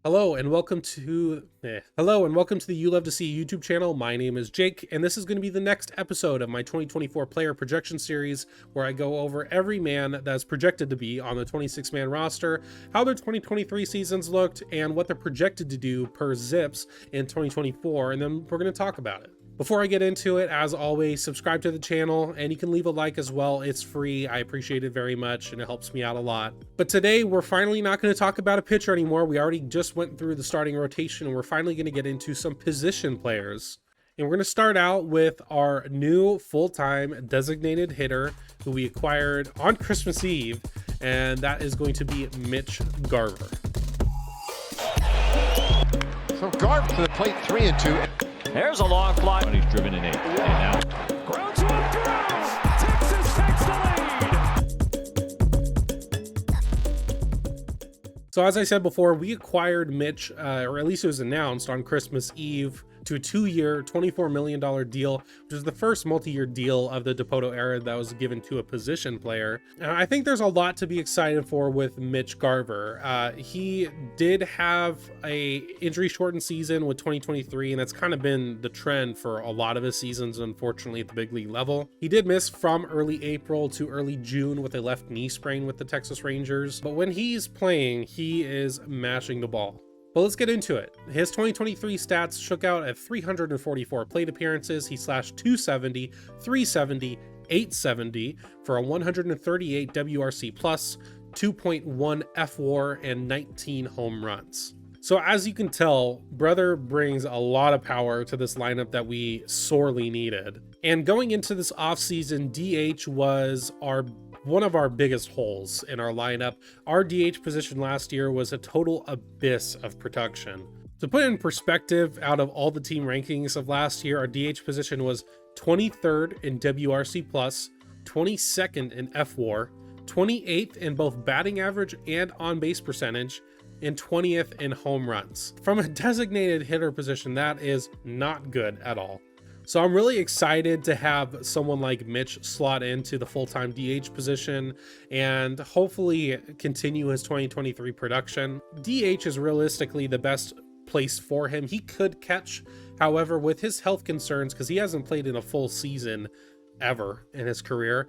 Hello and welcome to the You Love to See YouTube channel. My name is Jake, and this is going to be the next episode of my 2024 player projection series, where I go over every man that's projected to be on the 26-man roster, how their 2023 seasons looked, and what they're projected to do per Zips in 2024, and then we're going to talk about it. Before I get into it, as always, subscribe to the channel, and you can leave a like as well. It's free. I appreciate it very much, and it helps me out a lot. But today, we're finally not going to talk about a pitcher anymore. We already just went through the starting rotation, and we're finally going to get into some position players. And we're going to start out with our new full-time designated hitter who we acquired on Christmas Eve, and that is going to be Mitch Garver. So Garver to the plate, 3-2. There's a long fly. He's driven in 8. And now Ground to a throw. Texas takes the lead. So as I said before, we acquired Mitch, or at least it was announced on Christmas Eve, to a 2-year, $24 million deal, which is the first multi-year deal of the Dipoto era that was given to a position player. And I think there's a lot to be excited for with Mitch Garver. He did have a injury-shortened season with 2023, and that's kind of been the trend for a lot of his seasons, unfortunately, at the big league level. He did miss from early April to early June with a left knee sprain with the Texas Rangers, but when he's playing, he is mashing the ball. But let's get into it. His 2023 stats shook out at 344 plate appearances. He slashed 270, 370, 870 for a 138 WRC plus, 2.1 FWAR, and 19 home runs. So as you can tell, brother brings a lot of power to this lineup that we sorely needed. And going into this offseason, DH was one of our biggest holes in our lineup. Our DH position last year was a total abyss of production. To put it in perspective, out of all the team rankings of last year, our DH position was 23rd in WRC+, 22nd in FWAR, 28th in both batting average and on-base percentage, and 20th in home runs. From a designated hitter position, that is not good at all. So I'm really excited to have someone like Mitch slot into the full-time DH position and hopefully continue his 2023 production. DH is realistically the best place for him. He could catch, however, with his health concerns, because he hasn't played in a full season ever in his career,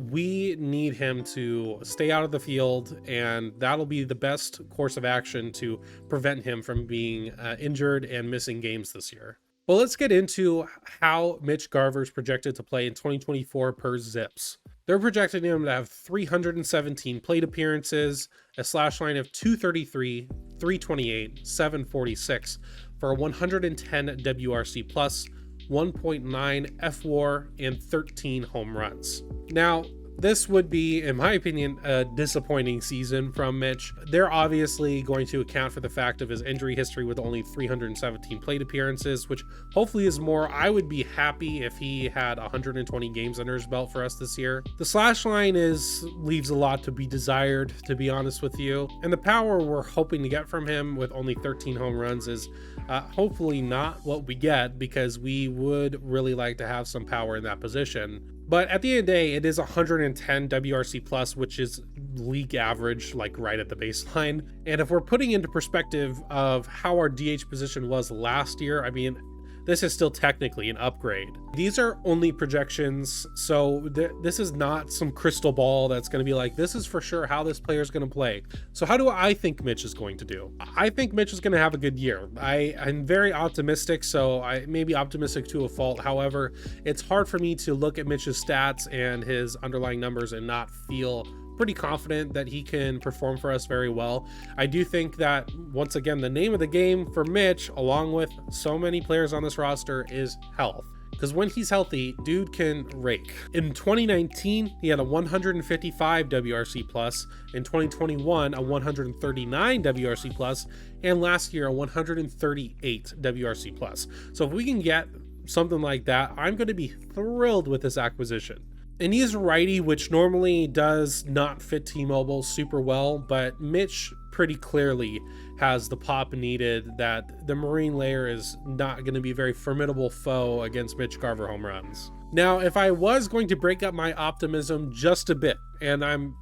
we need him to stay out of the field, and that'll be the best course of action to prevent him from being injured and missing games this year. Well, let's get into how Mitch Garver is projected to play in 2024 per Zips. They're projecting him to have 317 plate appearances, a slash line of 233, 328, 746 for a 110 WRC plus, 1.9 FWAR, and 13 home runs. Now, this would be, in my opinion, a disappointing season from Mitch. They're obviously going to account for the fact of his injury history with only 317 plate appearances, which hopefully is more. I would be happy if he had 120 games under his belt for us this year. The slash line leaves a lot to be desired, to be honest with you. And the power we're hoping to get from him with only 13 home runs is hopefully not what we get, because we would really like to have some power in that position. But at the end of the day, it is 110 WRC plus, which is league average, like right at the baseline. And if we're putting into perspective of how our DH position was last year, I mean, this is still technically an upgrade. These are only projections, so this is not some crystal ball that's going to be like, this is for sure how this player is going to play. So how do I think Mitch is going to do? I think Mitch is going to have a good year. I'm very optimistic, so I may be optimistic to a fault. However, it's hard for me to look at Mitch's stats and his underlying numbers and not feel pretty confident that he can perform for us very well. I do think that, once again, the name of the game for Mitch, along with so many players on this roster, is health. Because when he's healthy, dude can rake. In 2019, he had a 155 WRC plus, in 2021, a 139 WRC plus, and last year, a 138 WRC plus. So if we can get something like that, I'm going to be thrilled with this acquisition. And he's a righty, which normally does not fit T-Mobile super well, but Mitch pretty clearly has the pop needed that the Marine layer is not going to be a very formidable foe against Mitch Garver home runs. Now, if I was going to break up my optimism just a bit, and I'm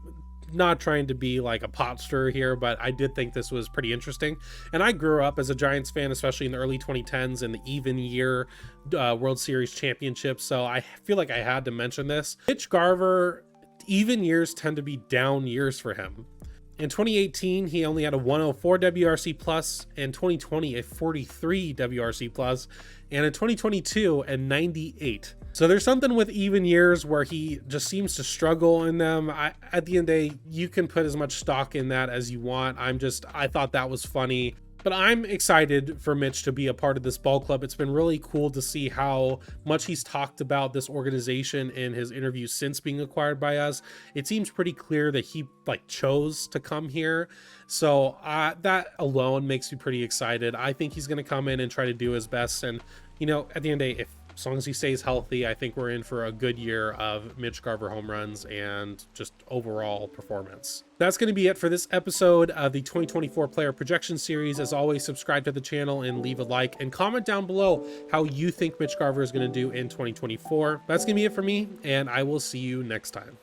not trying to be like a pot stirrer here, but I did think this was pretty interesting. And I grew up as a Giants fan, especially in the early 2010s and the even year World Series championships. So I feel like I had to mention this. Mitch Garver, even years tend to be down years for him. In 2018, he only had a 104 WRC plus, in 2020 a 43 WRC plus, and in 2022 a 98. So there's something with even years where he just seems to struggle in them. At the end of the day, you can put as much stock in that as you want. I thought that was funny. But I'm excited for Mitch to be a part of this ball club. It's been really cool to see how much he's talked about this organization in his interviews since being acquired by us. It seems pretty clear that he chose to come here. So that alone makes me pretty excited. I think he's going to come in and try to do his best. And, you know, at the end of the day, as long as he stays healthy, I think we're in for a good year of Mitch Garver home runs and just overall performance. That's going to be it for this episode of the 2024 Player Projection Series. As always, subscribe to the channel and leave a like and comment down below how you think Mitch Garver is going to do in 2024. That's going to be it for me, and I will see you next time.